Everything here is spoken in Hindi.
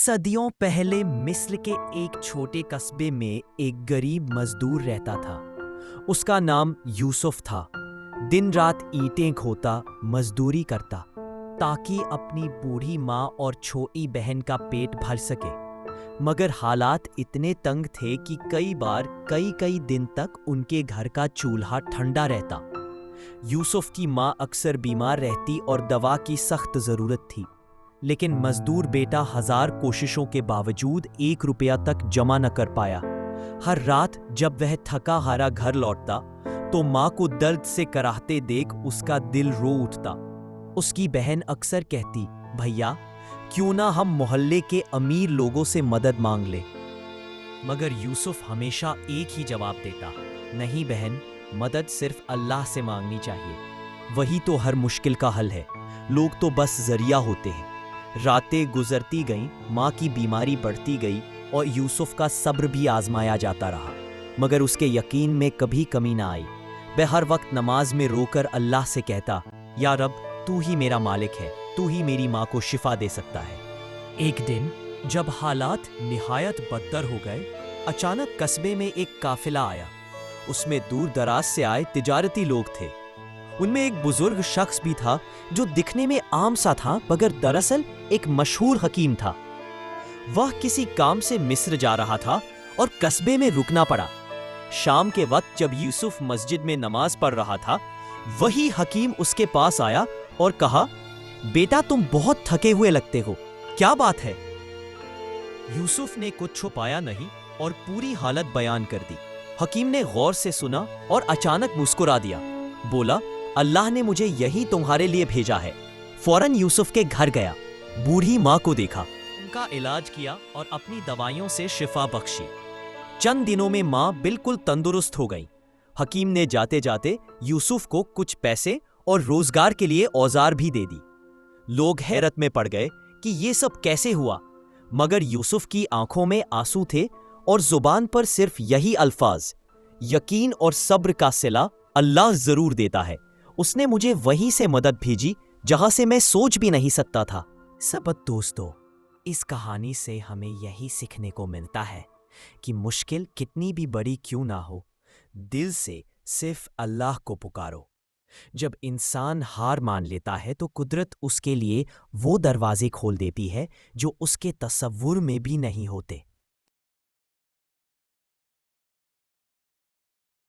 सदियों पहले मिस्र के एक छोटे कस्बे में एक गरीब मजदूर रहता था। उसका नाम यूसुफ था। दिन रात ईंटें खोता, मजदूरी करता ताकि अपनी बूढ़ी माँ और छोटी बहन का पेट भर सके। मगर हालात इतने तंग थे कि कई बार कई दिन तक उनके घर का चूल्हा ठंडा रहता। यूसुफ की माँ अक्सर बीमार रहती और दवा की सख्त ज़रूरत थी, लेकिन मजदूर बेटा 1000 कोशिशों के बावजूद 1 रुपया तक जमा न कर पाया। हर रात जब वह थका हारा घर लौटता तो माँ को दर्द से कराहते देख उसका दिल रो उठता। उसकी बहन अक्सर कहती, भैया क्यों ना हम मोहल्ले के अमीर लोगों से मदद मांग ले। मगर यूसुफ हमेशा एक ही जवाब देता, नहीं बहन, मदद सिर्फ अल्लाह से मांगनी चाहिए, वही तो हर मुश्किल का हल है, लोग तो बस जरिया होते हैं। रातें गुजरती गईं, माँ की बीमारी बढ़ती गई और यूसुफ का सब्र भी आजमाया जाता रहा, मगर उसके यकीन में कभी कमी ना आई। वह हर वक्त नमाज में रोकर अल्लाह से कहता, या रब, तू ही मेरा मालिक है, तू ही मेरी माँ को शिफा दे सकता है। एक दिन जब हालात निहायत बदतर हो गए, अचानक कस्बे में एक काफिला आया। उसमें दूर दराज से आए तिजारती लोग थे। उनमें एक बुजुर्ग शख्स भी था जो दिखने में आम सा था, मगर दरअसल एक मशहूर हकीम था। वह किसी काम से मिस्र जा रहा था और कस्बे में रुकना पड़ा। शाम के वक्त जब यूसुफ मस्जिद में नमाज पढ़ रहा था, वही हकीम उसके पास आया और कहा, बेटा तुम बहुत थके हुए लगते हो, क्या बात है? यूसुफ ने कुछ छुपाया नहीं और पूरी हालत बयान कर दी। हकीम ने गौर से सुना और अचानक मुस्कुरा दिया। बोला, अल्लाह ने मुझे यही तुम्हारे लिए भेजा है। फौरन यूसुफ के घर गया, बूढ़ी माँ को देखा, उनका इलाज किया और अपनी दवाइयों से शिफा बख्शी। चंद दिनों में माँ बिल्कुल तंदुरुस्त हो गई। हकीम ने जाते जाते यूसुफ को कुछ पैसे और रोजगार के लिए औजार भी दे दी। लोग हैरत में पड़ गए कि ये सब कैसे हुआ, मगर यूसुफ की आंखों में आंसू थे और जुबान पर सिर्फ यही अल्फाज, यकीन और सब्र का सिला अल्लाह जरूर देता है। उसने मुझे वहीं से मदद भेजी जहां से मैं सोच भी नहीं सकता था। सबत दोस्तों, इस कहानी से हमें यही सीखने को मिलता है कि मुश्किल कितनी भी बड़ी क्यों ना हो, दिल से सिर्फ अल्लाह को पुकारो। जब इंसान हार मान लेता है तो कुदरत उसके लिए वो दरवाजे खोल देती है जो उसके तसव्वुर में भी नहीं होते।